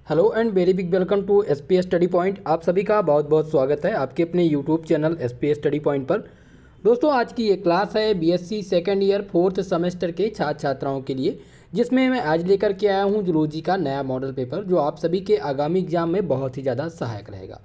Hello and very big welcome to S P S study point. आप सभी का बहुत बहुत स्वागत है आपके अपने YouTube channel S P S study point पर। दोस्तों, आज की ये क्लास है BSc second year fourth semester के छात्र छात्राओं के लिए, जिसमें मैं आज लेकर के आया हूँ जूलॉजी का नया मॉडल पेपर, जो आप सभी के आगामी एग्जाम में बहुत ही ज़्यादा सहायक रहेगा।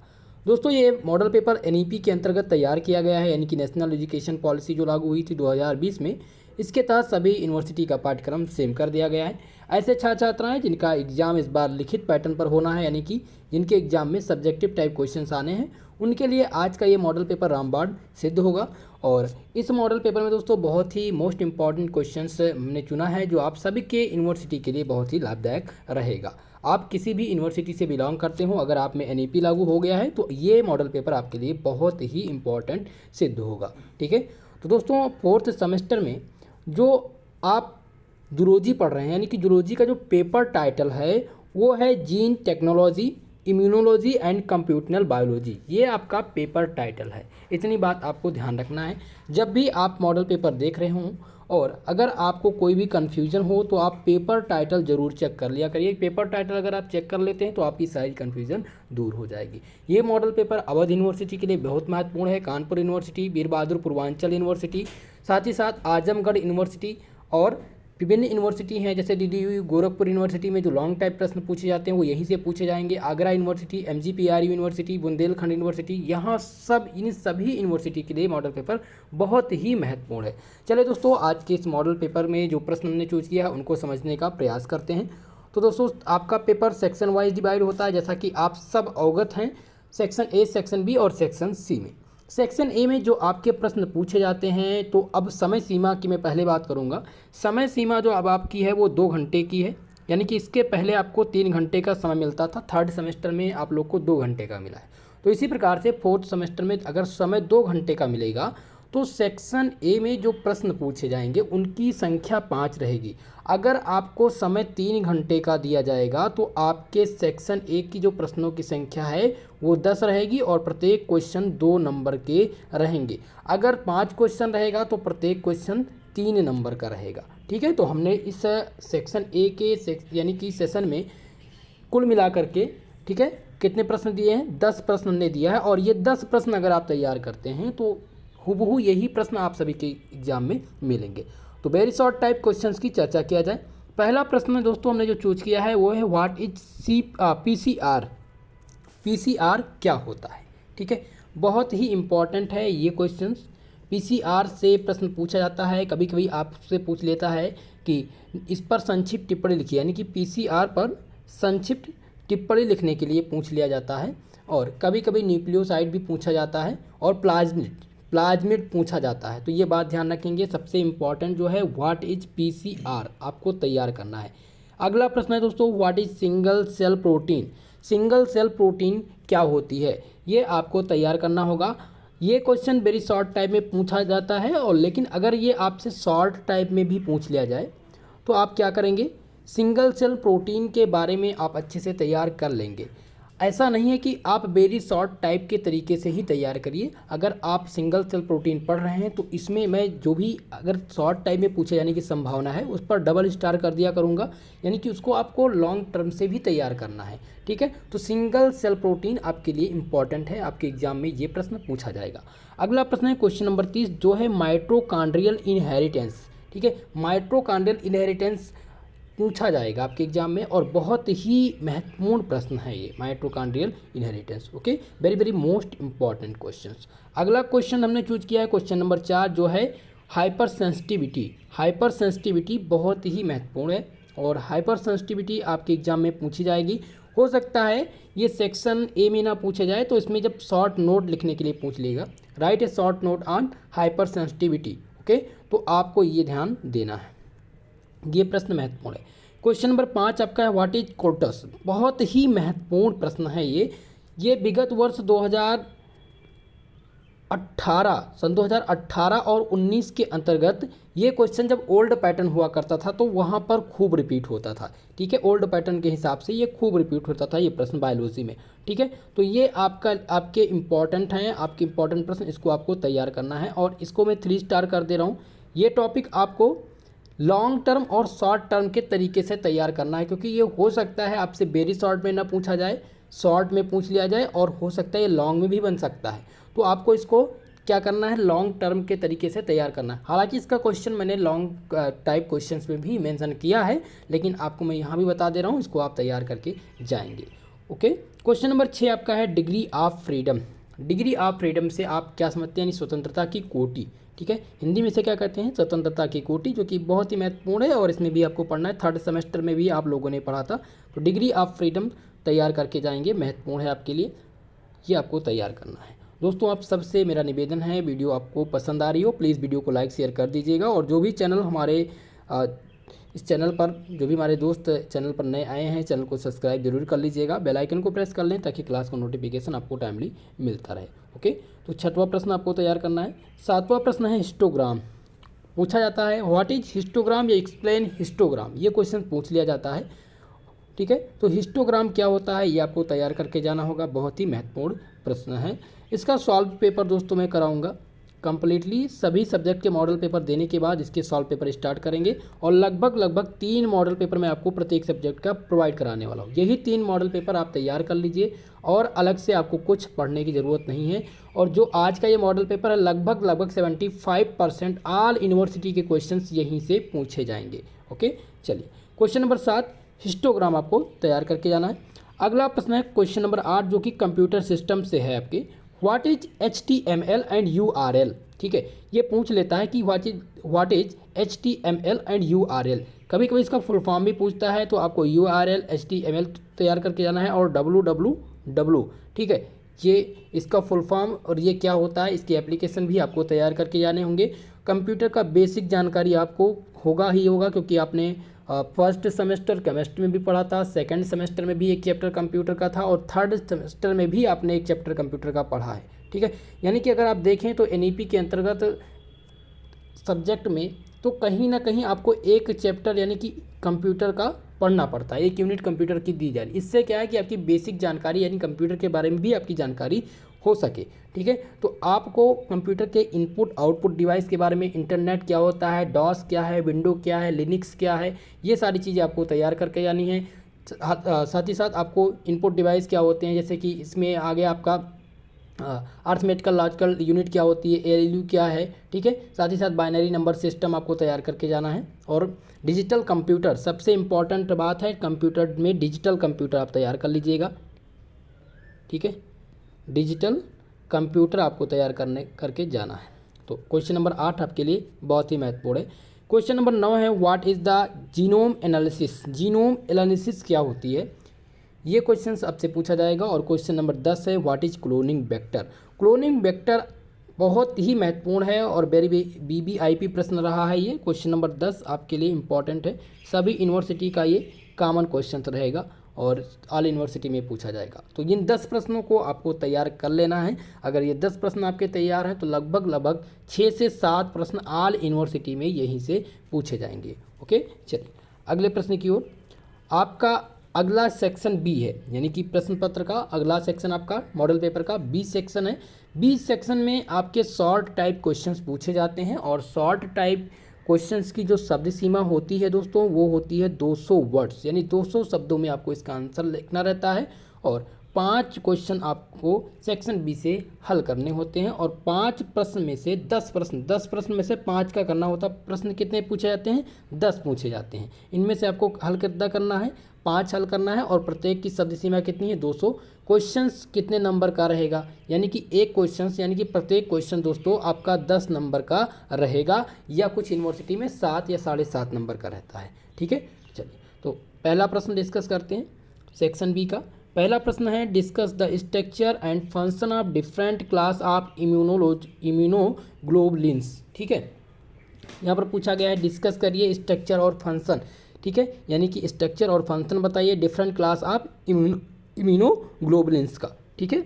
दोस्तों, ये मॉडल पेपर एनईपी के अंतर्गत तैयार किया गया है, यानी कि नेशनल एजुकेशन पॉलिसी जो लागू हुई थी 2020 में। इसके तहत सभी यूनिवर्सिटी का पाठ्यक्रम सेम कर दिया गया है। ऐसे छात्र छात्राएं जिनका एग्जाम इस बार लिखित पैटर्न पर होना है, यानी कि जिनके एग्जाम में सब्जेक्टिव टाइप क्वेश्चंस आने हैं, उनके लिए आज का ये मॉडल पेपर रामबाण सिद्ध होगा। और इस मॉडल पेपर में दोस्तों बहुत ही मोस्ट इंपॉर्टेंट क्वेश्चंस हमने चुना है, जो आप सभी के यूनिवर्सिटी के लिए बहुत ही लाभदायक रहेगा। आप किसी भी यूनिवर्सिटी से बिलोंग करते हो, अगर आप में एनईपी लागू हो गया है तो ये मॉडल पेपर आपके लिए बहुत ही इंपॉर्टेंट सिद्ध होगा। ठीक है, तो दोस्तों फोर्थ सेमेस्टर में जो आप जूलॉजी पढ़ रहे हैं, यानी कि जूलॉजी का जो पेपर टाइटल है वो है gene technology, immunology and computational biology. ये आपका पेपर टाइटल है। इतनी बात आपको ध्यान रखना है जब भी आप मॉडल पेपर देख रहे हों। और अगर आपको कोई भी कन्फ्यूजन हो तो आप पेपर टाइटल ज़रूर चेक कर लिया करिए। पेपर टाइटल अगर आप चेक कर लेते हैं तो आपकी सारी कन्फ्यूजन दूर हो जाएगी। ये मॉडल पेपर अवध यूनिवर्सिटी के लिए बहुत महत्वपूर्ण है, कानपुर यूनिवर्सिटी, वीर बहादुर पूर्वांचल यूनिवर्सिटी, साथ ही साथ आजमगढ़ यूनिवर्सिटी और विभिन्न यूनिवर्सिटी हैं जैसे डीडीयू गोरखपुर यूनिवर्सिटी में जो लॉन्ग टाइप प्रश्न पूछे जाते हैं वो यहीं से पूछे जाएंगे। Agra university, MGPRU university, Bundelkhand university, यहाँ सब इन सभी यूनिवर्सिटी के लिए मॉडल पेपर बहुत ही महत्वपूर्ण है। चलिए दोस्तों, आज के इस मॉडल पेपर में जो प्रश्न हमने चूज किया है उनको समझने का प्रयास करते हैं। तो दोस्तों, आपका पेपर सेक्शन वाइज डिवाइड होता है, जैसा कि आप सब अवगत हैं, सेक्शन ए, सेक्शन बी और सेक्शन सी में। सेक्शन ए में जो आपके प्रश्न पूछे जाते हैं, तो अब समय सीमा की मैं पहले बात करूंगा। समय सीमा जो अब आपकी है वो 2 घंटे की है, यानी कि इसके पहले आपको 3 घंटे का समय मिलता था। थर्ड सेमेस्टर में आप लोग को 2 घंटे का मिला है। तो इसी प्रकार से फोर्थ सेमेस्टर में अगर समय 2 घंटे का मिलेगा तो सेक्शन ए में जो प्रश्न पूछे जाएंगे उनकी संख्या 5 रहेगी। अगर आपको समय 3 घंटे का दिया जाएगा तो आपके सेक्शन ए की जो प्रश्नों की संख्या है वो 10 रहेगी और प्रत्येक क्वेश्चन 2 नंबर के रहेंगे। अगर 5 क्वेश्चन रहेगा तो प्रत्येक क्वेश्चन 3 नंबर का रहेगा। ठीक है, तो हमने इस सेक्शन ए के यानी कि सेशन में कुल मिलाकर के, ठीक है, कितने प्रश्न दिए हैं? 10 प्रश्न हमने दिया है। और ये 10 प्रश्न अगर आप तैयार करते हैं तो हूबहू यही प्रश्न आप सभी के एग्जाम में मिलेंगे। तो वेरी शॉर्ट टाइप क्वेश्चंस की चर्चा किया जाए। पहला प्रश्न दोस्तों हमने जो चूज किया है वो है व्हाट इज पीसीआर। पीसीआर क्या होता है? ठीक है, बहुत ही इंपॉर्टेंट है ये क्वेश्चंस। पीसीआर से प्रश्न पूछा जाता है, कभी कभी आपसे पूछ लेता है कि इस पर संक्षिप्त टिप्पणी लिखिए, यानी कि पीसीआर पर संक्षिप्त टिप्पणी लिखने के लिए पूछ लिया जाता है। और कभी कभी न्यूक्लियोसाइड भी पूछा जाता है और प्लाज्मिड पूछा जाता है। तो ये बात ध्यान रखेंगे। सबसे इंपॉर्टेंट जो है व्हाट इज पीसीआर आपको तैयार करना है। अगला प्रश्न है दोस्तों, what is single cell protein. Single cell protein क्या होती है, ये आपको तैयार करना होगा। ये क्वेश्चन वेरी शॉर्ट टाइप में पूछा जाता है, और लेकिन अगर ये आपसे शॉर्ट टाइप में भी पूछ लिया जाए तो आप क्या करेंगे, सिंगल सेल प्रोटीन के बारे में आप अच्छे से तैयार कर लेंगे। ऐसा नहीं है कि आप वेरी शॉर्ट टाइप के तरीके से ही तैयार करिए। अगर आप सिंगल सेल प्रोटीन पढ़ रहे हैं तो इसमें मैं जो भी अगर शॉर्ट टाइप में पूछे जाने की संभावना है उस पर डबल स्टार कर दिया करूँगा, यानी कि उसको आपको लॉन्ग टर्म से भी तैयार करना है। ठीक है, तो सिंगल सेल प्रोटीन आपके लिए इंपॉर्टेंट है, आपके एग्जाम में ये प्रश्न पूछा जाएगा। अगला प्रश्न है क्वेश्चन नंबर 30, जो है माइटोकॉन्ड्रियल इनहेरिटेंस। ठीक है, माइटोकॉन्ड्रियल इनहेरिटेंस पूछा जाएगा आपके एग्जाम में, और बहुत ही महत्वपूर्ण प्रश्न है ये mitochondrial inheritance. Okay, very very most important questions. अगला क्वेश्चन हमने चूज किया है क्वेश्चन नंबर 4, जो है हाइपर सेंसिटिविटी। हाइपर सेंसिटिविटी बहुत ही महत्वपूर्ण है और हाइपर सेंसिटिविटी आपके एग्जाम में पूछी जाएगी। हो सकता है ये सेक्शन ए में ना पूछे जाए, तो इसमें जब शॉर्ट नोट लिखने के लिए पूछ लेगा, right a short note on hyper sensitivity. Okay, तो आपको ये ध्यान देना है, ये प्रश्न महत्वपूर्ण है। क्वेश्चन नंबर 5 आपका है व्हाट इज कोर्टस। बहुत ही महत्वपूर्ण प्रश्न है ये विगत वर्ष 2018 और 19 के अंतर्गत ये क्वेश्चन जब ओल्ड पैटर्न हुआ करता था तो वहाँ पर खूब रिपीट होता था। ठीक है, ओल्ड पैटर्न के हिसाब से ये खूब रिपीट होता था ये प्रश्न बायोलॉजी में। ठीक है, तो ये आपके इंपॉर्टेंट हैं, आपके इंपॉर्टेंट प्रश्न, इसको आपको तैयार करना है और इसको मैं 3 स्टार कर दे रहा हूँ। ये टॉपिक आपको लॉन्ग टर्म और शॉर्ट टर्म के तरीके से तैयार करना है, क्योंकि ये हो सकता है आपसे वेरी शॉर्ट में ना पूछा जाए, शॉर्ट में पूछ लिया जाए, और हो सकता है ये लॉन्ग में भी बन सकता है। तो आपको इसको क्या करना है, लॉन्ग टर्म के तरीके से तैयार करना है। हालांकि इसका क्वेश्चन मैंने लॉन्ग टाइप क्वेश्चंस में भी मेंशन किया है, लेकिन आपको मैं यहाँ भी बता दे रहा हूँ, इसको आप तैयार करके जाएंगे। ओके, क्वेश्चन नंबर 6 आपका है degree of freedom. Degree of freedom से आप क्या समझते हैं, यानी स्वतंत्रता की कोटि। ठीक है, हिंदी में से क्या कहते हैं, स्वतंत्रता की कोटि, जो कि बहुत ही महत्वपूर्ण है और इसमें भी आपको पढ़ना है, थर्ड सेमेस्टर में भी आप लोगों ने पढ़ा था। तो डिग्री ऑफ फ्रीडम तैयार करके जाएंगे, महत्वपूर्ण है आपके लिए, ये आपको तैयार करना है। दोस्तों आप सबसे मेरा निवेदन है, वीडियो आपको पसंद आ रही हो प्लीज़ वीडियो को लाइक शेयर कर दीजिएगा, और जो भी चैनल हमारे इस चैनल पर, जो भी हमारे दोस्त चैनल पर नए आए हैं, चैनल को सब्सक्राइब जरूर कर लीजिएगा, बेल आइकन को प्रेस कर लें ताकि क्लास का नोटिफिकेशन आपको टाइमली मिलता रहे। ओके, तो 6वां प्रश्न आपको तैयार करना है। 7वां प्रश्न है हिस्टोग्राम। पूछा जाता है व्हाट इज हिस्टोग्राम या एक्सप्लेन हिस्टोग्राम, ये क्वेश्चन पूछ लिया जाता है। ठीक है, तो हिस्टोग्राम क्या होता है ये आपको तैयार करके जाना होगा, बहुत ही महत्वपूर्ण प्रश्न है। इसका सॉल्व पेपर दोस्तों मैं कराऊंगा कंप्लीटली, सभी सब्जेक्ट के मॉडल पेपर देने के बाद इसके सॉल्व पेपर स्टार्ट करेंगे, और लगभग 3 मॉडल पेपर मैं आपको प्रत्येक सब्जेक्ट का प्रोवाइड कराने वाला हूँ। यही 3 मॉडल पेपर आप तैयार कर लीजिए, और अलग से आपको कुछ पढ़ने की ज़रूरत नहीं है। और जो आज का ये मॉडल पेपर है, लगभग 75% ऑल यूनिवर्सिटी के क्वेश्चन यहीं से पूछे जाएंगे। ओके, चलिए क्वेश्चन नंबर 7 हिस्टोग्राम आपको तैयार करके जाना है। अगला प्रश्न है क्वेश्चन नंबर 8, जो कि कंप्यूटर सिस्टम से है आपके। What is HTML and URL। ठीक है, ये पूछ लेता है कि what is HTML and URL। कभी कभी इसका फुल फॉर्म भी पूछता है, तो आपको URL HTML तैयार करके जाना है, और www। ठीक है, ये इसका फुल फॉर्म और ये क्या होता है, इसके एप्लीकेशन भी आपको तैयार करके जाने होंगे। कंप्यूटर का बेसिक जानकारी आपको होगा ही होगा, क्योंकि आपने फर्स्ट सेमेस्टर केमिस्ट्री में भी पढ़ा था, सेकंड सेमेस्टर में भी एक चैप्टर कंप्यूटर का था, और थर्ड सेमेस्टर में भी आपने एक चैप्टर कंप्यूटर का पढ़ा है। ठीक है, यानी कि अगर आप देखें तो NEP के अंतर्गत सब्जेक्ट में तो कहीं ना कहीं आपको एक चैप्टर यानी कि कंप्यूटर का पढ़ना पड़ता है, एक यूनिट कंप्यूटर की दी जा रही है। इससे क्या है कि आपकी बेसिक जानकारी यानी कंप्यूटर के बारे में भी आपकी जानकारी हो सके। ठीक है, तो आपको कंप्यूटर के इनपुट आउटपुट डिवाइस के बारे में, इंटरनेट क्या होता है, डॉस क्या है, विंडो क्या है, लिनक्स क्या है, ये सारी चीज़ें आपको तैयार करके जानी है। साथ ही साथ आपको इनपुट डिवाइस क्या होते हैं, जैसे कि इसमें आगे आपका अर्थमेटिकल लॉजिकल यूनिट क्या होती है, ALU क्या है। ठीक है, साथ ही साथ बाइनरी नंबर सिस्टम आपको तैयार करके जाना है, और डिजिटल कंप्यूटर सबसे इम्पॉर्टेंट बात है, कंप्यूटर में डिजिटल कंप्यूटर आप तैयार कर लीजिएगा। ठीक है, डिजिटल कंप्यूटर आपको तैयार करके जाना है। तो क्वेश्चन नंबर 8 आपके लिए बहुत ही महत्वपूर्ण है। क्वेश्चन नंबर 9 है what is the genome analysis. Genome analysis क्या होती है, ये क्वेश्चन आपसे पूछा जाएगा। और क्वेश्चन नंबर 10 है what is cloning vector. Cloning vector बहुत ही महत्वपूर्ण है और वेरी BBIP प्रश्न रहा है ये। क्वेश्चन नंबर 10 आपके लिए इंपॉर्टेंट है, सभी यूनिवर्सिटी का ये कॉमन क्वेश्चन रहेगा और ऑल यूनिवर्सिटी में पूछा जाएगा। तो इन 10 प्रश्नों को आपको तैयार कर लेना है। अगर ये 10 प्रश्न आपके तैयार हैं तो लगभग 6 से 7 प्रश्न ऑल यूनिवर्सिटी में यहीं से पूछे जाएंगे। ओके, चलिए अगले प्रश्न की ओर। आपका अगला सेक्शन B है, यानी कि प्रश्न पत्र का अगला सेक्शन आपका मॉडल पेपर का B सेक्शन है। B सेक्शन में आपके शॉर्ट टाइप क्वेश्चंस पूछे जाते हैं, और शॉर्ट टाइप क्वेश्चंस की जो शब्द सीमा होती है दोस्तों, वो होती है 200 वर्ड्स, यानी 200 शब्दों में आपको इसका आंसर लिखना रहता है। और 5 क्वेश्चन आपको सेक्शन B से हल करने होते हैं, और 5 प्रश्न में से 10 प्रश्न में से 5 का करना होता है। प्रश्न कितने पूछे जाते हैं, 10 पूछे जाते हैं। इनमें से आपको हल कितना करना है, 5 हल करना है, और प्रत्येक की शब्द सीमा कितनी है, 200। क्वेश्चंस कितने नंबर का रहेगा, यानी कि एक क्वेश्चन यानी कि प्रत्येक क्वेश्चन दोस्तों आपका 10 नंबर का रहेगा, या कुछ यूनिवर्सिटी में 7 या 7.5 नंबर का रहता है। ठीक है, चलिए तो पहला प्रश्न डिस्कस करते हैं सेक्शन B का। पहला प्रश्न है discuss the structure and function of different class of immunoglobulins. ठीक है, यहाँ पर पूछा गया है डिस्कस करिए स्ट्रक्चर और फंक्शन। ठीक है, यानी कि स्ट्रक्चर और फंक्शन बताइए डिफरेंट क्लास ऑफ इम्यूनोग्लोबुलिन्स का। ठीक है,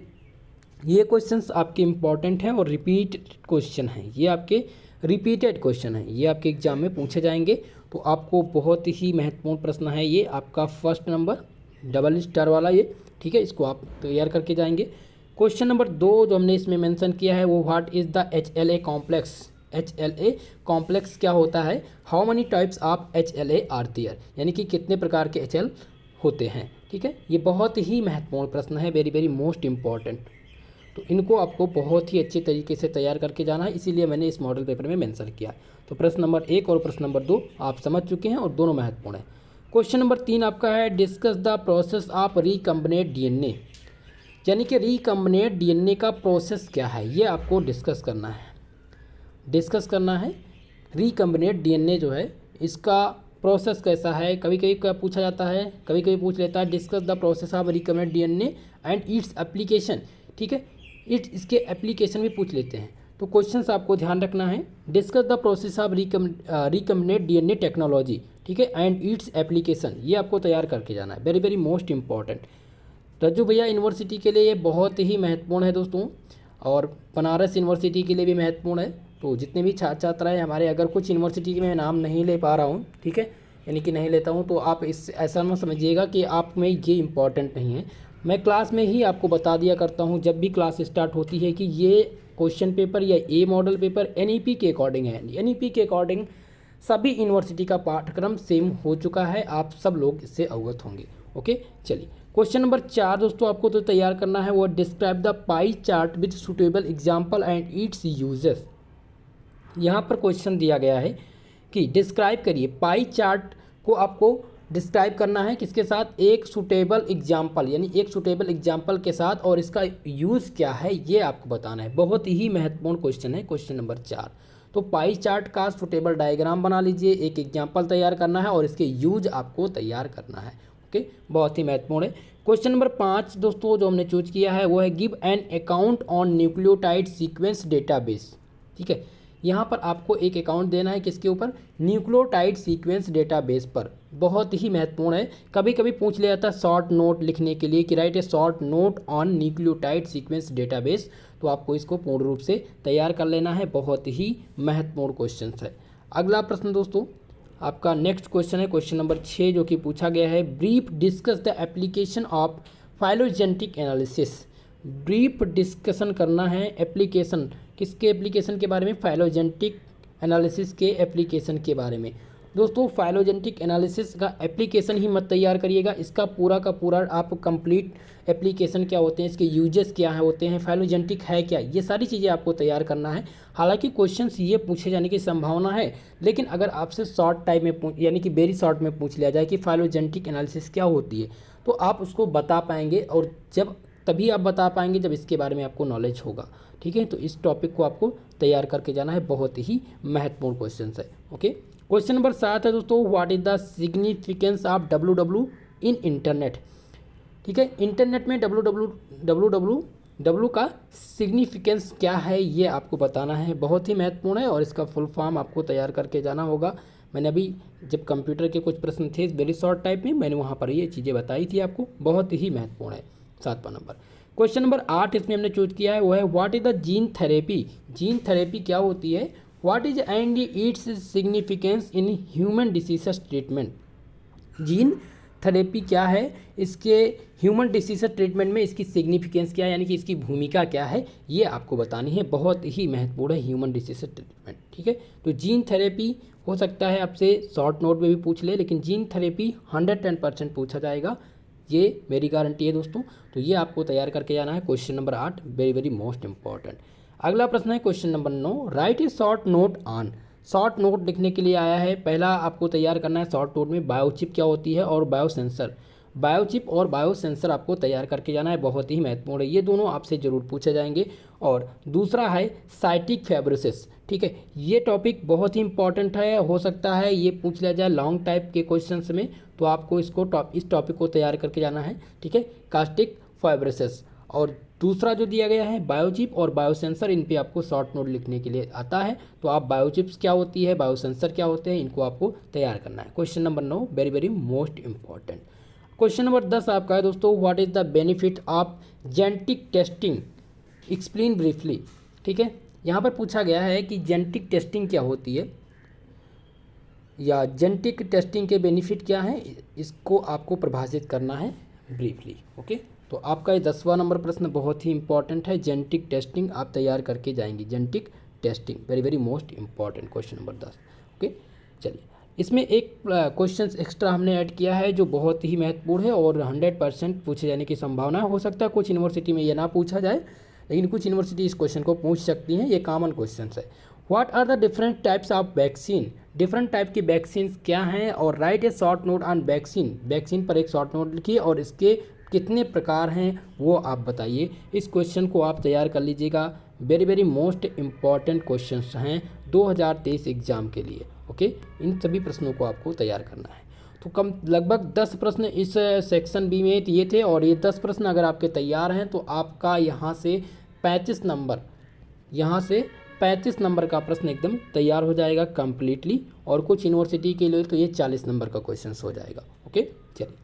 ये क्वेश्चंस आपके इंपॉर्टेंट हैं और रिपीट क्वेश्चन हैं, ये आपके रिपीटेड क्वेश्चन हैं, ये आपके एग्जाम में पूछे जाएंगे। तो आपको बहुत ही महत्वपूर्ण प्रश्न है ये, आपका फर्स्ट नंबर डबल स्टार वाला ये। ठीक है, इसको आप तैयार करके जाएंगे। क्वेश्चन नंबर 2 जो हमने इसमें मेंशन किया है वो what is the HLA complex. HLA complex क्या होता है, how many types of HLA are there, यानी कि कितने प्रकार के HL होते हैं। ठीक है, ये बहुत ही महत्वपूर्ण प्रश्न है, वेरी वेरी मोस्ट इम्पॉर्टेंट। तो इनको आपको बहुत ही अच्छे तरीके से तैयार करके जाना है, इसीलिए मैंने इस मॉडल पेपर में मेंशन किया। तो प्रश्न नंबर 1 और प्रश्न नंबर 2 आप समझ चुके हैं और दोनों महत्वपूर्ण है। क्वेश्चन नंबर 3 आपका है discuss the process of recombinant DNA, यानी कि रिकम्बिनेट DNA का प्रोसेस क्या है, ये आपको डिस्कस करना है। रिकम्बिनेट DNA जो है इसका प्रोसेस कैसा है, कभी कभी क्या पूछा जाता है, कभी कभी पूछ लेता है discuss the process of recombinant DNA and its application. ठीक है, इसके एप्लीकेशन भी पूछ लेते हैं। तो क्वेश्चंस आपको ध्यान रखना है, discuss the process of recombinant DNA technology, ठीक है, एंड इट्स एप्लीकेशन, ये आपको तैयार करके जाना है, वेरी वेरी मोस्ट इंपॉर्टेंट। रज्जू भैया यूनिवर्सिटी के लिए ये बहुत ही महत्वपूर्ण है दोस्तों, और बनारस यूनिवर्सिटी के लिए भी महत्वपूर्ण है। तो जितने भी छात्र छात्राएँ हमारे, अगर कुछ यूनिवर्सिटी के मैं नाम नहीं ले पा रहा हूँ, ठीक है, यानी कि नहीं लेता हूँ, तो आप इस ऐसा मत समझिएगा कि आप में ये इम्पॉर्टेंट नहीं है। मैं क्लास में ही आपको बता दिया करता हूँ जब भी क्लास स्टार्ट होती है कि ये क्वेश्चन पेपर या ए मॉडल पेपर NEP के अकॉर्डिंग है। NEP के अकॉर्डिंग सभी यूनिवर्सिटी का पाठ्यक्रम सेम हो चुका है, आप सब लोग इससे अवगत होंगे। ओके, चलिए क्वेश्चन नंबर 4 दोस्तों आपको तो तैयार करना है, वो describe the pie chart with suitable example and it's uses. यहाँ पर क्वेश्चन दिया गया है कि डिस्क्राइब करिए, पाई चार्ट को आपको डिस्क्राइब करना है किसके साथ, एक सुटेबल एग्जाम्पल, यानी एक सुटेबल एग्जाम्पल के साथ, और इसका यूज़ क्या है ये आपको बताना है। बहुत ही महत्वपूर्ण क्वेश्चन है क्वेश्चन नंबर 4। तो पाई चार्ट का सुटेबल डायग्राम बना लीजिए, एक एग्जाम्पल तैयार करना है और इसके यूज आपको तैयार करना है। ओके, बहुत ही महत्वपूर्ण है। क्वेश्चन नंबर 5 दोस्तों जो हमने चूज किया है वो है give an account on nucleotide sequence database. ठीक है, यहाँ पर आपको एक अकाउंट देना है किसके ऊपर, न्यूक्लियोटाइड सीक्वेंस डेटाबेस पर। बहुत ही महत्वपूर्ण है, कभी कभी पूछ लिया जाता है शॉर्ट नोट लिखने के लिए कि right a short note on nucleotide sequence database, तो आपको इसको पूर्ण रूप से तैयार कर लेना है, बहुत ही महत्वपूर्ण क्वेश्चन है। अगला प्रश्न दोस्तों आपका नेक्स्ट क्वेश्चन है क्वेश्चन नंबर 6 जो कि पूछा गया है, brief discuss the application of phylogenetic analysis. Brief discussion करना है एप्लीकेशन, किसके एप्लीकेशन के बारे में, फाइलोजेनेटिक एनालिसिस के एप्लीकेशन के बारे में। दोस्तों फाइलोजेनेटिक एनालिसिस का एप्लीकेशन ही मत तैयार करिएगा, इसका पूरा का पूरा आप कंप्लीट एप्लीकेशन क्या होते हैं, इसके यूजेस क्या है होते हैं, फाइलोजेनेटिक है क्या, ये सारी चीज़ें आपको तैयार करना है। हालांकि क्वेश्चंस ये पूछे जाने की संभावना है, लेकिन अगर आपसे शॉर्ट टाइम में यानी कि वेरी शॉर्ट में पूछ लिया जाए कि फाइलोजेनेटिक एनालिसिस क्या होती है, तो आप उसको बता पाएंगे, और जब तभी आप बता पाएंगे जब इसके बारे में आपको नॉलेज होगा। ठीक है, तो इस टॉपिक को आपको तैयार करके जाना है, बहुत ही महत्वपूर्ण क्वेश्चन है। ओके, क्वेश्चन नंबर 7 है दोस्तों, what is the significance of www in internet. ठीक है, इंटरनेट में www का सिग्निफिकेंस क्या है ये आपको बताना है, बहुत ही महत्वपूर्ण है, और इसका फुल फॉर्म आपको तैयार करके जाना होगा। मैंने अभी जब कंप्यूटर के कुछ प्रश्न थे वेरी शॉर्ट टाइप में, मैंने वहाँ पर ये चीज़ें बताई थी आपको, बहुत ही महत्वपूर्ण है। 7वां नंबर क्वेश्चन नंबर 8 इसमें हमने चूज किया है, वो है what is the gene therapy. Gene therapy क्या होती है, what is and its significance in human diseases treatment. Gene therapy क्या है, इसके ह्यूमन डिसीजेस ट्रीटमेंट में इसकी सिग्निफिकेंस क्या है, यानी कि इसकी भूमिका क्या है, ये आपको बतानी है, बहुत ही महत्वपूर्ण है ह्यूमन डिसीजेस ट्रीटमेंट। ठीक है, तो जीन थेरेपी हो सकता है आपसे शॉर्ट नोट में भी पूछ ले, लेकिन जीन थेरेपी 110% पूछा जाएगा, ये मेरी गारंटी है दोस्तों। तो ये आपको तैयार करके जाना है, question number 8 very very most important. अगला प्रश्न है question number 9, right a short note on. Short note लिखने के लिए आया है, पहला आपको तैयार करना है शॉर्ट नोट में बायोचिप क्या होती है और बायोसेंसर। बायोचिप और बायोसेंसर आपको तैयार करके जाना है, बहुत ही महत्वपूर्ण है, ये दोनों आपसे जरूर पूछे जाएंगे। और दूसरा है साइटिक फाइब्रोसिस। ठीक है, ये टॉपिक बहुत ही इंपॉर्टेंट है, हो सकता है ये पूछ लिया जाए लॉन्ग टाइप के क्वेश्चंस में, तो आपको इस टॉपिक को तैयार करके जाना है। ठीक है, कास्टिक फाइब्रोसिस। और दूसरा जो दिया गया है बायोचिप और बायोसेंसर, इन पे आपको शॉर्ट नोट लिखने के लिए आता है, तो आप बायोचिप्स क्या होती है, बायोसेंसर क्या होते हैं, इनको आपको तैयार करना है। Question number 9 very very most important. Question number 10 आपका है दोस्तों, what is the benefit of genetic testing, explain briefly. ठीक है, यहाँ पर पूछा गया है कि जेनेटिक टेस्टिंग क्या होती है या जेनेटिक टेस्टिंग के बेनिफिट क्या हैं, इसको आपको परिभाषित करना है ब्रीफली। ओके, तो आपका ये 10वां नंबर प्रश्न बहुत ही इंपॉर्टेंट है, जेनेटिक टेस्टिंग आप तैयार करके जाएंगे, genetic testing, very very most important question number 10। Okay, चलिए इसमें एक क्वेश्चन एक्स्ट्रा हमने ऐड किया है जो बहुत ही महत्वपूर्ण है और 100% पूछे जाने की संभावना हो सकता है। कुछ यूनिवर्सिटी में ये ना पूछा जाए, लेकिन कुछ यूनिवर्सिटी इस क्वेश्चन को पूछ सकती हैं, ये कॉमन क्वेश्चन है। What are the different types of vaccine, different type की वैक्सीन क्या हैं, और right a short note on vaccine, vaccine पर एक शॉर्ट नोट लिखिए और इसके कितने प्रकार हैं वो आप बताइए। इस क्वेश्चन को आप तैयार कर लीजिएगा, very very most important questions हैं 2023 एग्ज़ाम के लिए। ओके, इन सभी प्रश्नों को आपको तैयार करना है। तो कम लगभग 10 प्रश्न इस सेक्शन बी में ये थे, और ये 10 प्रश्न अगर आपके तैयार हैं तो आपका यहाँ से 35 नंबर, यहाँ से 35 नंबर का प्रश्न एकदम तैयार हो जाएगा कम्प्लीटली, और कुछ यूनिवर्सिटी के लिए तो ये 40 नंबर का क्वेश्चन हो जाएगा। ओके, चलिए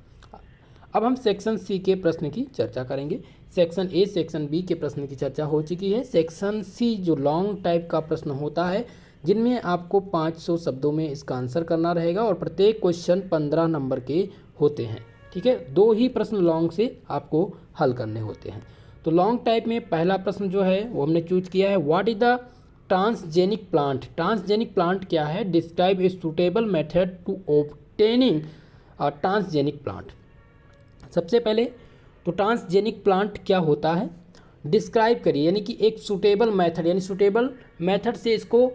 अब हम सेक्शन सी के प्रश्न की चर्चा करेंगे। सेक्शन ए, सेक्शन बी के प्रश्न की चर्चा हो चुकी है। सेक्शन सी जो लॉन्ग टाइप का प्रश्न होता है, जिनमें आपको 500 शब्दों में इसका आंसर करना रहेगा, और प्रत्येक क्वेश्चन 15 नंबर के होते हैं। ठीक है, 2 ही प्रश्न लॉन्ग से आपको हल करने होते हैं। तो लॉन्ग टाइप में पहला प्रश्न जो है वो हमने चूज किया है, what is the transgenic plant. Transgenic plant क्या है, describe a suitable method to obtaining transgenic plant. सबसे पहले तो ट्रांसजेनिक प्लांट क्या होता है डिस्क्राइब करिए, यानी कि एक सुटेबल मेथड, यानी सुटेबल मेथड से इसको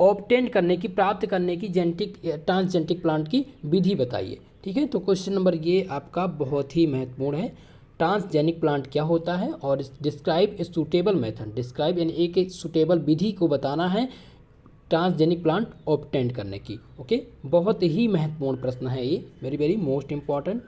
ऑब्टेन करने की, प्राप्त करने की जेनेटिक ट्रांसजेनिक प्लांट की विधि बताइए। ठीक है, तो क्वेश्चन नंबर ये आपका बहुत ही महत्वपूर्ण है, ट्रांसजेनिक प्लांट क्या होता है, और describe a suitable method, describe यानी एक सुटेबल विधि को बताना है ट्रांसजेनिक प्लांट ऑब्टेन करने की। ओके, बहुत ही महत्वपूर्ण प्रश्न है ये, वेरी वेरी मोस्ट इंपॉर्टेंट,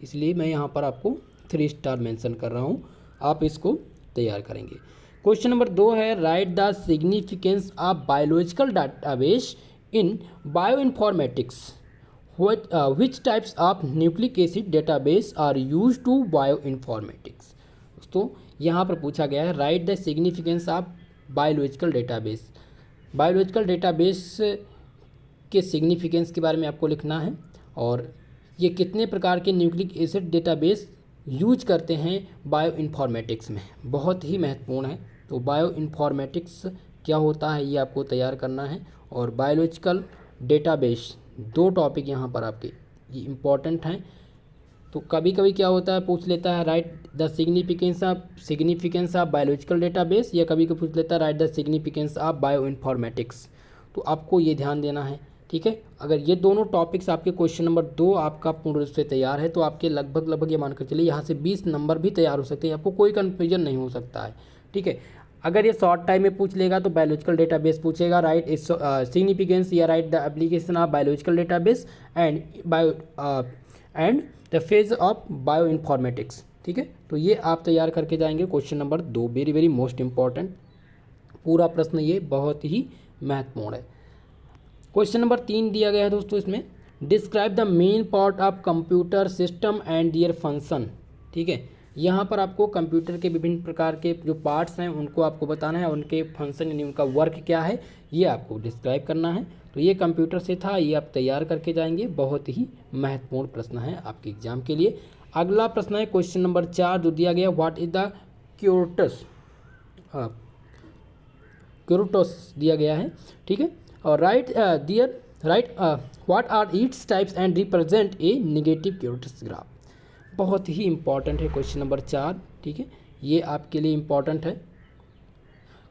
इसलिए मैं यहाँ पर आपको 3 स्टार मेंशन कर रहा हूँ, आप इसको तैयार करेंगे। क्वेश्चन नंबर 2 है, right the significance of biological database in bioinformatics, which types of nucleic acid database are used to bioinformatics। दोस्तों यहाँ पर पूछा गया है, right the significance of biological database, biological database के सिग्निफिकेंस के बारे में आपको लिखना है, और ये कितने प्रकार के न्यूक्लिक एसिड डेटाबेस यूज करते हैं बायोइन्फॉर्मेटिक्स में, बहुत ही महत्वपूर्ण है। तो बायोइन्फॉर्मेटिक्स क्या होता है ये आपको तैयार करना है, और बायोलॉजिकल डेटाबेस, 2 टॉपिक यहाँ पर आपके ये इम्पॉर्टेंट हैं। तो कभी कभी क्या होता है, पूछ लेता है right the significance of biological database, या कभी कभी पूछ लेता है right the significance of bioinformatics. तो आपको ये ध्यान देना है। ठीक है, अगर ये दोनों टॉपिक्स आपके क्वेश्चन नंबर 2 आपका पूर्ण रूप से तैयार है, तो आपके लगभग ये मानकर चलिए यहाँ से 20 नंबर भी तैयार हो सकते हैं, आपको कोई कन्फ्यूजन नहीं हो सकता है। ठीक है, अगर ये शॉर्ट टाइम में पूछ लेगा तो बायोलॉजिकल डेटाबेस पूछेगा, राइट इज सिग्निफिकेंस या right the application of biological database and the phase of bioinformatics. ठीक है, तो ये आप तैयार करके जाएंगे question number 2, very very most important, पूरा प्रश्न ये बहुत ही महत्वपूर्ण है। क्वेश्चन नंबर 3 दिया गया है दोस्तों, इसमें describe the main part of computer system and their function. ठीक है, यहाँ पर आपको कंप्यूटर के विभिन्न प्रकार के जो पार्ट्स हैं उनको आपको बताना है, उनके फंक्शन यानी उनका वर्क क्या है ये आपको डिस्क्राइब करना है। तो ये कंप्यूटर से था, ये आप तैयार करके जाएंगे, बहुत ही महत्वपूर्ण प्रश्न है आपके एग्जाम के लिए। अगला प्रश्न है क्वेश्चन नंबर 4 जो दिया गया, व्हाट इज द क्यूरोटस दिया गया है। ठीक है, और right what are its types and represent a negative kurtosis graph, बहुत ही इंपॉर्टेंट है क्वेश्चन नंबर 4। ठीक है, ये आपके लिए इंपॉर्टेंट है,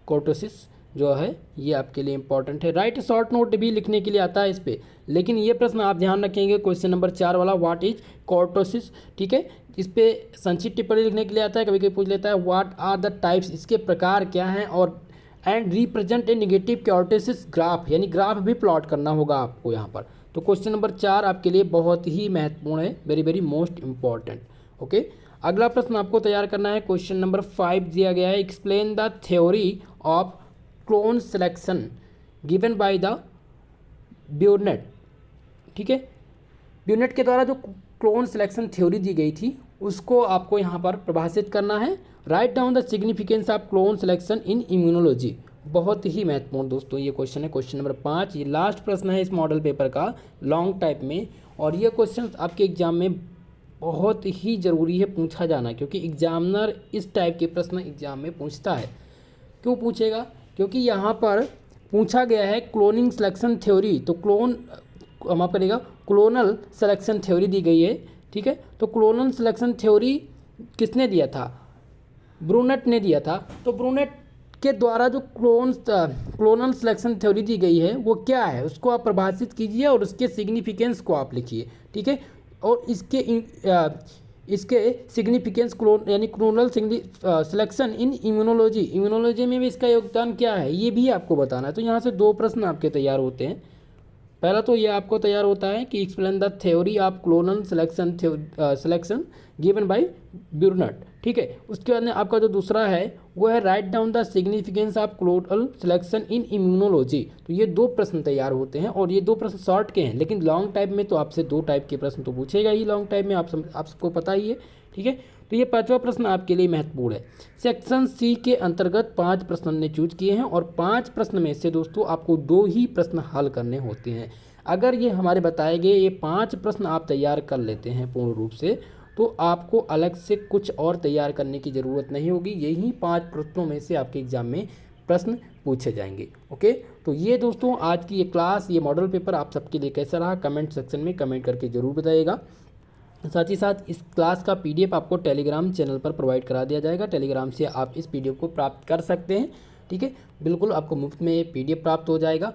कोर्टोसिस जो है ये आपके लिए इंपॉर्टेंट है। राइट शॉर्ट नोट भी लिखने के लिए आता है इस पर, लेकिन ये प्रश्न आप ध्यान रखेंगे क्वेश्चन नंबर 4 वाला, व्हाट इज कोर्टोसिस। ठीक है, इस पे संक्षिप्त टिप्पणी लिखने के लिए आता है, कभी कभी पूछ लेता है व्हाट आर द टाइप्स, इसके प्रकार क्या हैं, और and represent a negative kurtosis graph, यानी ग्राफ भी प्लॉट करना होगा आपको यहाँ पर। तो क्वेश्चन नंबर 4 आपके लिए बहुत ही महत्वपूर्ण है, very very most important. Okay, अगला प्रश्न आपको तैयार करना है, क्वेश्चन नंबर 5 दिया गया है, explain the theory of clone selection given by the Burnet. ठीक है, ब्यूनेट के द्वारा जो क्लोन सिलेक्शन थ्योरी दी गई थी उसको आपको यहाँ पर परिभाषित करना है। Write down the significance of clone selection in immunology, बहुत ही महत्वपूर्ण दोस्तों ये क्वेश्चन है, क्वेश्चन नंबर 5, ये लास्ट प्रश्न है इस मॉडल पेपर का लॉन्ग टाइप में, और ये क्वेश्चन आपके एग्जाम में बहुत ही ज़रूरी है पूछा जाना, क्योंकि एग्जामिनर इस टाइप के प्रश्न एग्जाम में पूछता है। क्यों पूछेगा, क्योंकि यहाँ पर पूछा गया है क्लोनिंग सिलेक्शन थ्योरी, तो क्लोन माफ करिएगा क्लोनल सिलेक्शन थ्योरी दी गई है, ठीक है। तो क्लोनल सिलेक्शन थ्योरी किसने दिया था? ब्रूनेट ने दिया था। तो ब्रूनेट के द्वारा जो क्लोनल सिलेक्शन थ्योरी दी गई है वो क्या है, उसको आप परिभाषित कीजिए और उसके सिग्निफिकेंस को आप लिखिए, ठीक है। और इसके सिग्निफिकेंस क्लोन यानी क्लोनल सिलेक्शन इन इम्यूनोलॉजी में भी इसका योगदान क्या है ये भी आपको बताना है। तो यहाँ से 2 प्रश्न आपके तैयार होते हैं। पहला तो ये आपको तैयार होता है कि explain the theory of clonal selection given bye brunette, ठीक है। उसके बाद में आपका जो दूसरा है वो है write down the significance of clonal selection in immunology. तो ये 2 प्रश्न तैयार होते हैं और ये 2 प्रश्न शॉर्ट के हैं, लेकिन लॉन्ग टाइप में तो आपसे 2 टाइप के प्रश्न तो पूछेगा ही लॉन्ग टाइप में, आप सबको पता ही है, ठीक है। तो ये 5वां प्रश्न आपके लिए महत्वपूर्ण है। सेक्शन सी के अंतर्गत 5 प्रश्न हमने चूज किए हैं और 5 प्रश्न में से दोस्तों आपको 2 ही प्रश्न हल करने होते हैं। अगर ये हमारे बताए गए ये 5 प्रश्न आप तैयार कर लेते हैं पूर्ण रूप से, तो आपको अलग से कुछ और तैयार करने की ज़रूरत नहीं होगी। यही 5 प्रश्नों में से आपके एग्जाम में प्रश्न पूछे जाएंगे। ओके, तो ये दोस्तों आज की ये क्लास, ये मॉडल पेपर आप सबके लिए कैसा रहा कमेंट सेक्शन में कमेंट करके ज़रूर बताइएगा। साथ ही साथ इस क्लास का PDF आपको टेलीग्राम चैनल पर प्रोवाइड करा दिया जाएगा। टेलीग्राम से आप इस PDF को प्राप्त कर सकते हैं, ठीक है। बिल्कुल आपको मुफ्त में ये PDF प्राप्त हो जाएगा।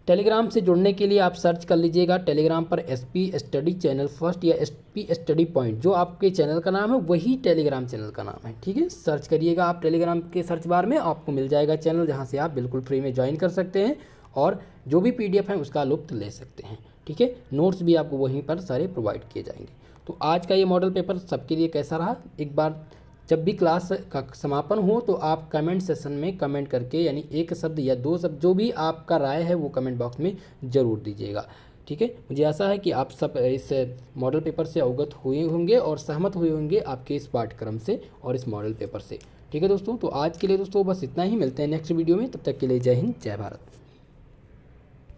टेलीग्राम से जुड़ने के लिए आप सर्च कर लीजिएगा टेलीग्राम पर SP स्टडी चैनल फर्स्ट या SP स्टडी पॉइंट, जो आपके चैनल का नाम है वही टेलीग्राम चैनल का नाम है, ठीक है। सर्च करिएगा आप टेलीग्राम के सर्च बार में, आपको मिल जाएगा चैनल, जहाँ से आप बिल्कुल फ्री में ज्वाइन कर सकते हैं और जो भी PDF है उसका लुत्फ ले सकते हैं, ठीक है। नोट्स भी आपको वहीं पर सारे प्रोवाइड किए जाएंगे। तो आज का ये मॉडल पेपर सबके लिए कैसा रहा, एक बार जब भी क्लास का समापन हो तो आप कमेंट सेशन में कमेंट करके, यानी 1 शब्द या 2 शब्द जो भी आपका राय है वो कमेंट बॉक्स में ज़रूर दीजिएगा, ठीक है। मुझे आशा है कि आप सब इस मॉडल पेपर से अवगत हुए होंगे और सहमत हुए होंगे आपके इस पाठ्यक्रम से और इस मॉडल पेपर से, ठीक है दोस्तों। तो आज के लिए दोस्तों बस इतना ही, मिलते हैं नेक्स्ट वीडियो में, तब तक के लिए जय हिंद जय भारत।